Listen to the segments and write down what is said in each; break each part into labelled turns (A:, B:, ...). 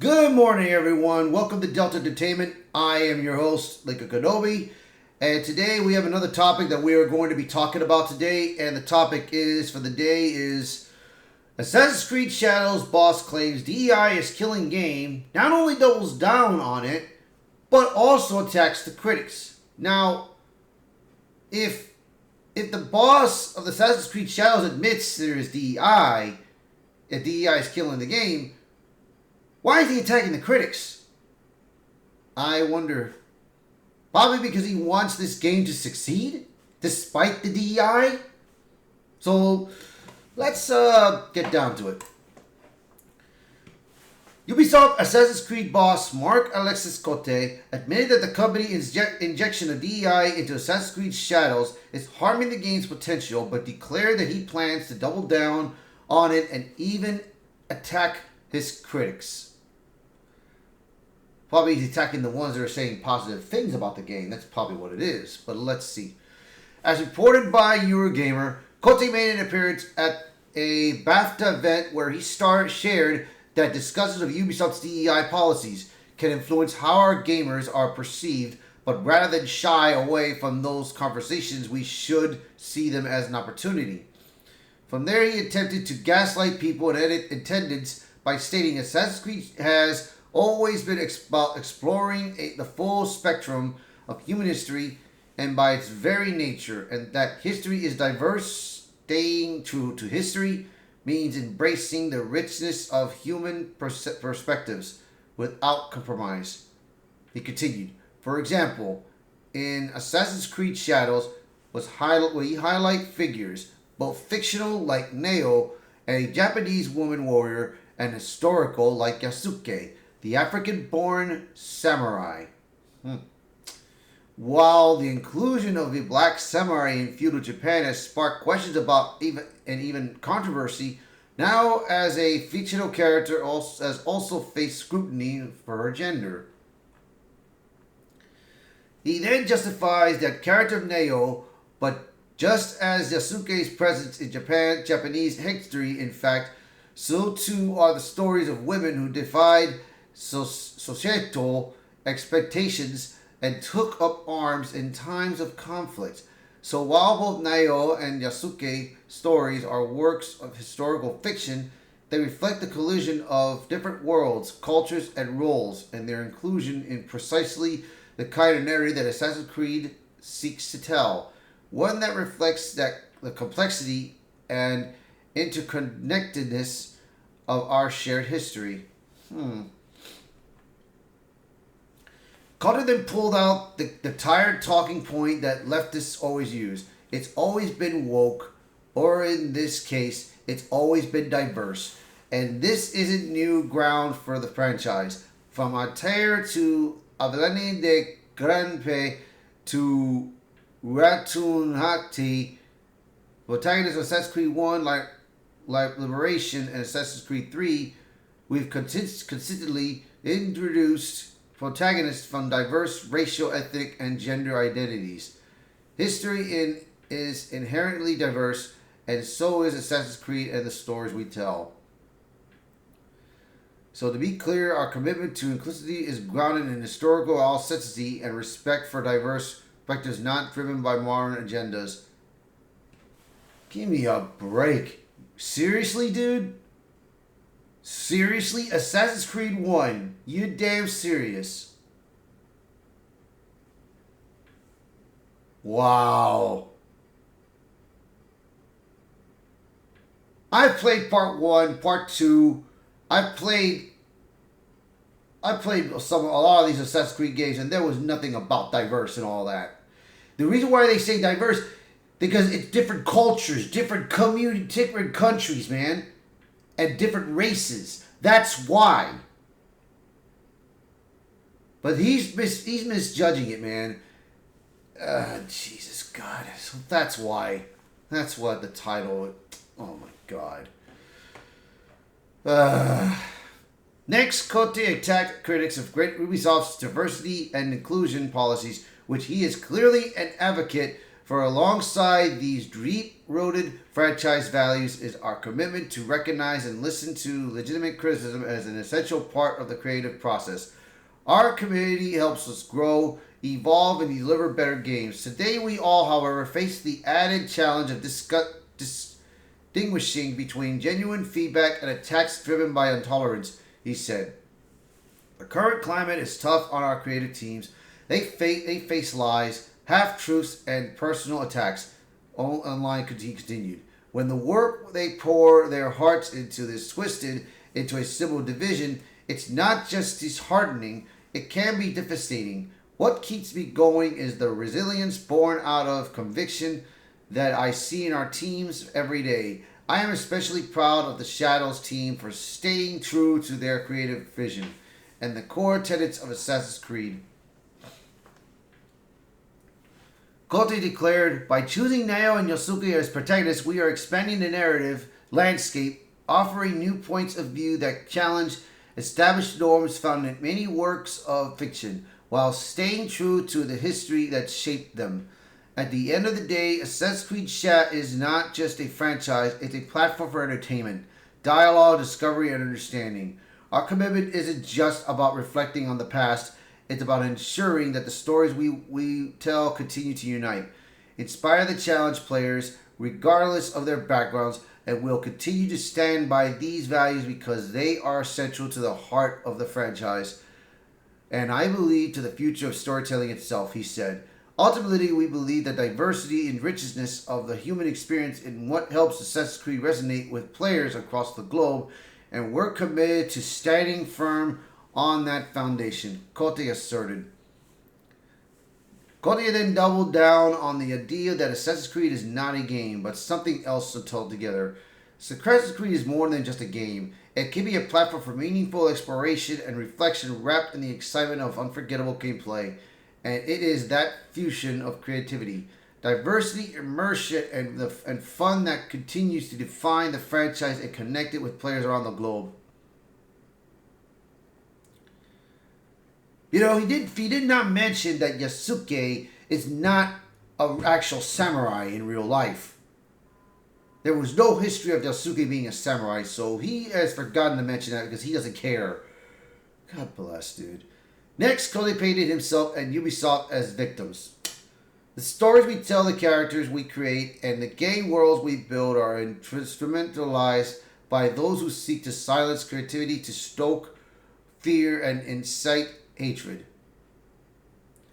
A: Good morning, everyone. Welcome to Delta Entertainment. I am your host, Lika Kenobi, and today we have another topic that we are going to be talking about today. And the topic is for the day is Assassin's Creed Shadows boss claims DEI is killing game. Not only doubles down on it, but also attacks the critics. Now, if the boss of Assassin's Creed Shadows admits there is DEI, that DEI is killing the game, why is he attacking the critics? I wonder. Probably because he wants this game to succeed, despite the DEI. So, let's get down to it. Ubisoft Assassin's Creed boss Marc Alexis Cote admitted that the company's injection of DEI into Assassin's Creed Shadows is harming the game's potential, but declared that he plans to double down on it and even attack his critics. Probably he's attacking the ones that are saying positive things about the game. That's probably what it is. But let's see. As reported by Eurogamer, Cote made an appearance at a BAFTA event where he shared that discussions of Ubisoft's DEI policies can influence how our gamers are perceived, but rather than shy away from those conversations, we should see them as an opportunity. From there, he attempted to gaslight people in attendance by stating Assassin's Creed has always been about exploring the full spectrum of human history and by its very nature, and that history is diverse. Staying true to history means embracing the richness of human perspectives without compromise. He continued, for example, in Assassin's Creed Shadows we highlight figures, both fictional like Neo, and a Japanese woman warrior, and historical like Yasuke, the African-born samurai. While the inclusion of the black samurai in feudal Japan has sparked questions about even controversy, now as a fictional character has also faced scrutiny for her gender. He then justifies that character of Neo, but just as Yasuke's presence in Japanese history, in fact, so too are the stories of women who defied societal expectations and took up arms in times of conflict. So while both Neo and Yasuke stories are works of historical fiction, they reflect the collision of different worlds, cultures, and roles, and their inclusion in precisely the kind of narrative that Assassin's Creed seeks to tell. One that reflects the complexity and interconnectedness of our shared history. Cote then pulled out the tired talking point that leftists always use. It's always been woke, or in this case, it's always been diverse. And this isn't new ground for the franchise. From Altair to Avelani de Granpe to Ratunhati, protagonists of Assassin's Creed 1 like Liberation and Assassin's Creed 3, we've consistently introduced protagonists from diverse racial, ethnic, and gender identities. History is inherently diverse, and so is Assassin's Creed and the stories we tell. So to be clear, our commitment to inclusivity is grounded in historical authenticity and respect for diverse perspectives, not driven by modern agendas. Give me a break. Seriously, dude? Seriously? Assassin's Creed 1? You damn serious? Wow. I've played part 1, part 2. I've played a lot of these Assassin's Creed games, and there was nothing about diverse and all that. The reason why they say diverse, because it's different cultures, different communities, different countries, man. And different races. That's why. But he's misjudging it, man. Jesus God. So that's why. That's what the title. Oh my God. Next, Cote attacked critics of Ubisoft's diversity and inclusion policies, which he is clearly an advocate For alongside these deep-rooted franchise values is our commitment to recognize and listen to legitimate criticism as an essential part of the creative process. Our community helps us grow, evolve, and deliver better games. Today we all, however, face the added challenge of distinguishing between genuine feedback and attacks driven by intolerance, he said. The current climate is tough on our creative teams. They face lies, half-truths, and personal attacks. Online, he continued. When the work they pour their hearts into is twisted into a civil division, it's not just disheartening, it can be devastating. What keeps me going is the resilience born out of conviction that I see in our teams every day. I am especially proud of the Shadows team for staying true to their creative vision and the core tenets of Assassin's Creed. Cote declared, by choosing Neo and Yosuke as protagonists, we are expanding the narrative landscape, offering new points of view that challenge established norms found in many works of fiction, while staying true to the history that shaped them. At the end of the day, Assassin's Creed Chat is not just a franchise, it's a platform for entertainment, dialogue, discovery, and understanding. Our commitment isn't just about reflecting on the past, it's about ensuring that the stories we tell continue to unite, inspire the challenge players, regardless of their backgrounds, and will continue to stand by these values because they are central to the heart of the franchise. And I believe to the future of storytelling itself, he said. Ultimately, we believe that diversity and richness of the human experience in what helps Assassin's Creed resonate with players across the globe, and we're committed to standing firm on that foundation, Cote asserted. Cote then doubled down on the idea that Assassin's Creed is not a game, but something else altogether. Assassin's Creed is more than just a game. It can be a platform for meaningful exploration and reflection wrapped in the excitement of unforgettable gameplay. And it is that fusion of creativity, diversity, immersion, and fun that continues to define the franchise and connect it with players around the globe. You know, he did not mention that Yasuke is not an actual samurai in real life. There was no history of Yasuke being a samurai, so he has forgotten to mention that because he doesn't care. God bless, dude. Next, Cote painted himself and Ubisoft as victims. The stories we tell, the characters we create, and the game worlds we build are instrumentalized by those who seek to silence creativity, to stoke fear, and incite hatred.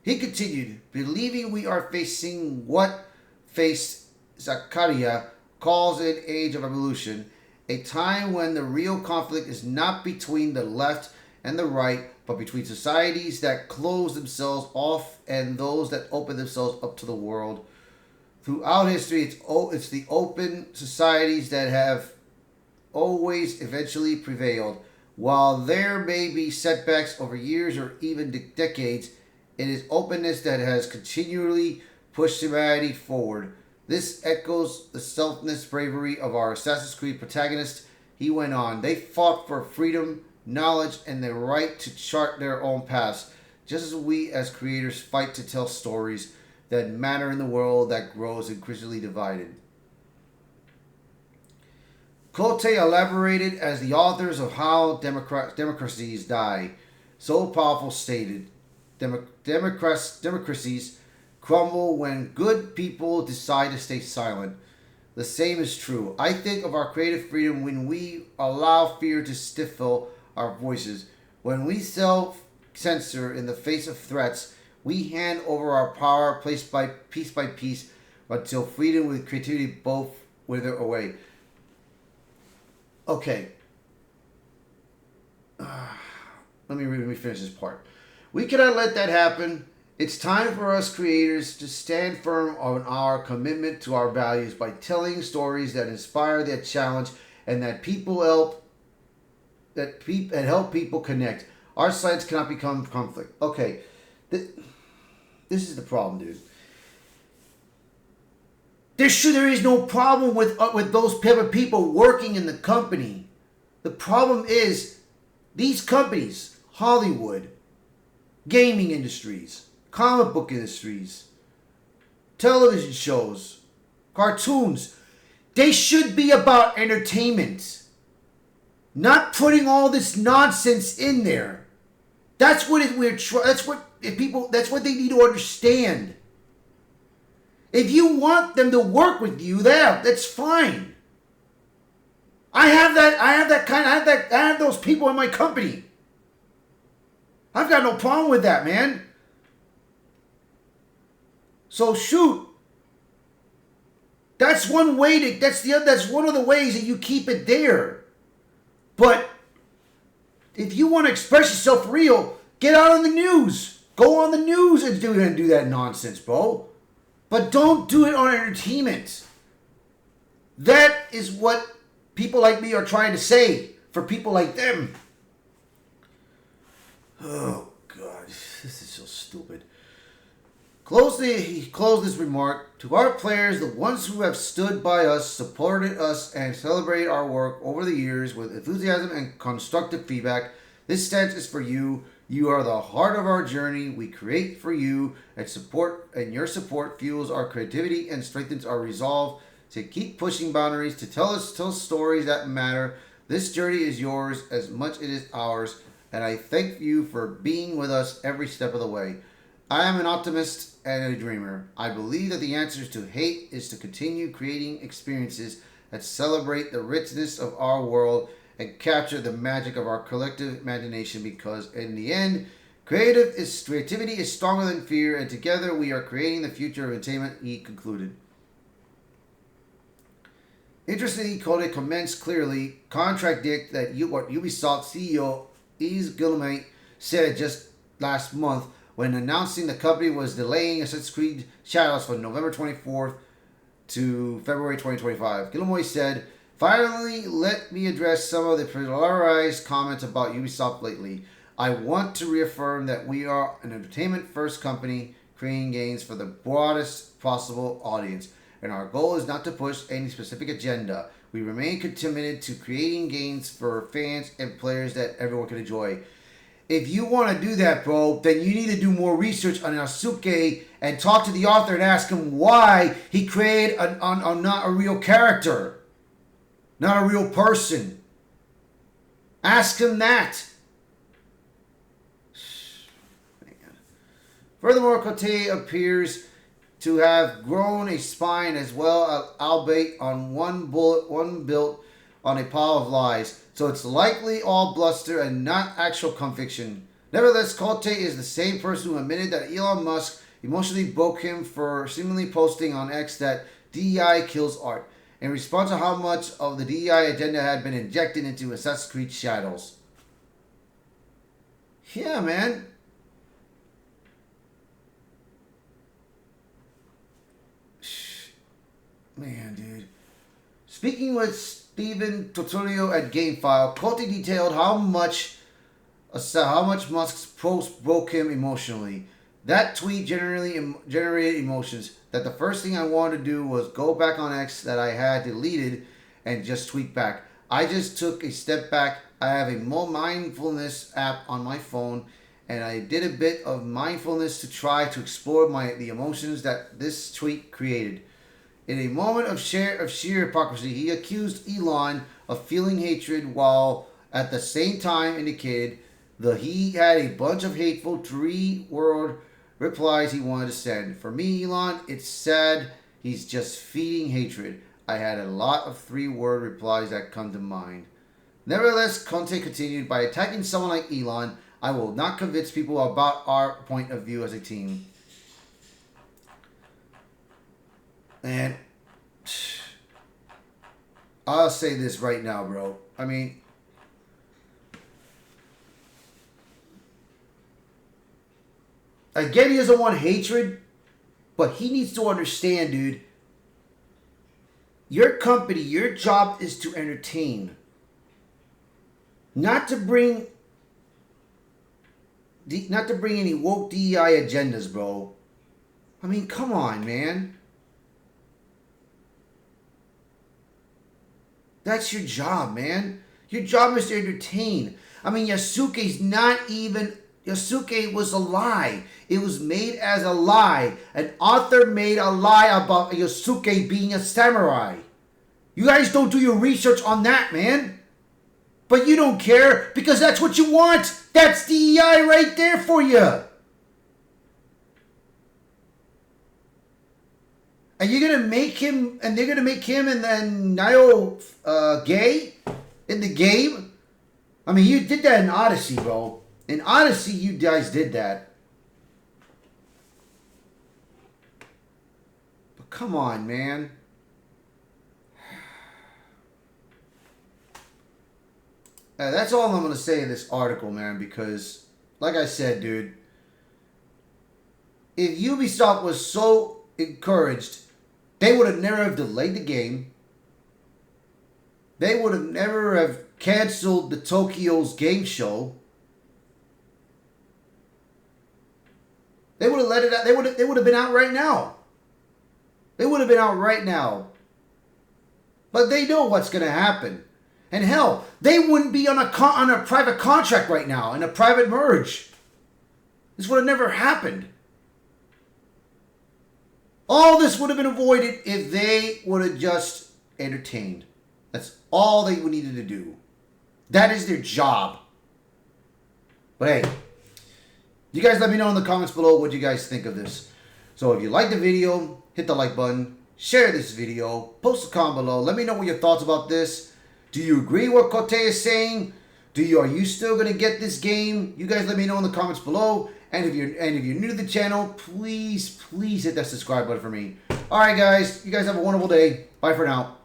A: He continued, believing we are facing what faced Zakaria calls an age of evolution, a time when the real conflict is not between the left and the right, but between societies that close themselves off and those that open themselves up to the world. Throughout history, it's the open societies that have always eventually prevailed. While there may be setbacks over years or even decades, it is openness that has continually pushed humanity forward. This echoes the selfless bravery of our Assassin's Creed protagonist. He went on. They fought for freedom, knowledge, and the right to chart their own paths, just as we as creators fight to tell stories that matter in the world that grows increasingly divided. Cote elaborated as the authors of How Democracies Die so powerful stated, democracies crumble when good people decide to stay silent. The same is true. I think of our creative freedom when we allow fear to stifle our voices. When we self-censor in the face of threats, we hand over our power piece by piece until freedom and creativity both wither away. Okay. Let me finish this part. We cannot let that happen. It's time for us creators to stand firm on our commitment to our values by telling stories that inspire, that challenge, and that help people connect. Our sites cannot become conflict. Okay, this is the problem, dude. There is no problem with those type of people working in the company. The problem is these companies, Hollywood, gaming industries, comic book industries, television shows, cartoons, they should be about entertainment. Not putting all this nonsense in there. That's what that's what they need to understand. If you want them to work with you, that's fine. I have those people in my company. I've got no problem with that, man. So shoot. That's one way that's one of the ways that you keep it there. But if you want to express yourself real, get out on the news. Go on the news and do that nonsense, bro. But don't do it on entertainment. That is what people like me are trying to say for people like them. Oh, God. This is so stupid. He closed this remark. To our players, the ones who have stood by us, supported us, and celebrated our work over the years with enthusiasm and constructive feedback, this stance is for you. You are the heart of our journey. We create for you and your support fuels our creativity and strengthens our resolve to keep pushing boundaries, to tell stories that matter. This journey is yours as much as it is ours, and I thank you for being with us every step of the way. I am an optimist and a dreamer. I believe that the answer to hate is to continue creating experiences that celebrate the richness of our world and capture the magic of our collective imagination, because in the end, creativity is stronger than fear, and together we are creating the future of entertainment, he concluded. Interestingly, Cote comments clearly contradict what Ubisoft CEO Yves Guillemot said just last month when announcing the company was delaying Assassin's Creed Shadows from November 24th to February 2025. Guillemot said, "Finally, let me address some of the polarized comments about Ubisoft lately. I want to reaffirm that we are an entertainment-first company creating games for the broadest possible audience, and our goal is not to push any specific agenda. We remain committed to creating games for fans and players that everyone can enjoy." If you want to do that, bro, then you need to do more research on Yasuke and talk to the author and ask him why he created not a real character, not a real person. Ask him that. Furthermore, Cote appears to have grown a spine as well, albeit on one built on a pile of lies. So it's likely all bluster and not actual conviction. Nevertheless, Cote is the same person who admitted that Elon Musk emotionally broke him for seemingly posting on X that DEI kills art, in response to how much of the DEI agenda had been injected into Assassin's Creed Shadows. Yeah, man. Man, dude. Speaking with Stephen Totorio at GameFile, Cote detailed how much Musk's post broke him emotionally. That tweet generated emotions. That the first thing I wanted to do was go back on X that I had deleted and just tweet back. I just took a step back. I have a more mindfulness app on my phone, and I did a bit of mindfulness to try to explore the emotions that this tweet created. In a moment of sheer hypocrisy, he accused Elon of feeling hatred while at the same time indicated that he had a bunch of hateful 3-word replies he wanted to send. For me, Elon, it's sad he's just feeding hatred. I had a lot of 3-word replies that come to mind. Nevertheless, Conte continued, by attacking someone like Elon, I will not convince people about our point of view as a team. And I'll say this right now, bro. I mean, again, he doesn't want hatred, but he needs to understand, dude. Your company, your job is to entertain, not to bring any woke DEI agendas, bro. I mean, come on, man. That's your job, man. Your job is to entertain. I mean, Yasuke's not even Yosuke was a lie. It was made as a lie. An author made a lie about Yosuke being a samurai. You guys don't do your research on that, man. But you don't care because that's what you want. That's DEI right there for you. And you're gonna make him, and they're gonna make him and then Nayo gay in the game. I mean, you did that in Odyssey, bro. In Odyssey, you guys did that. But come on, man. That's all I'm gonna say in this article, man. Because, like I said, dude, if Ubisoft was so encouraged, they would have never have delayed the game. They would have never have canceled the Tokyo's game show. They would have let it out. They would have been out right now. They would have been out right now. But they know what's going to happen. And hell, they wouldn't be on a private contract right now, in a private merge. This would have never happened. All this would have been avoided if they would have just entertained. That's all they needed to do. That is their job. But hey, you guys let me know in the comments below what you guys think of this. So if you like the video, hit the like button, share this video, post a comment below. Let me know what your thoughts about this. Do you agree with what Cote is saying? Are you still gonna get this game? You guys let me know in the comments below. And if you're new to the channel, please hit that subscribe button for me. Alright guys, you guys have a wonderful day. Bye for now.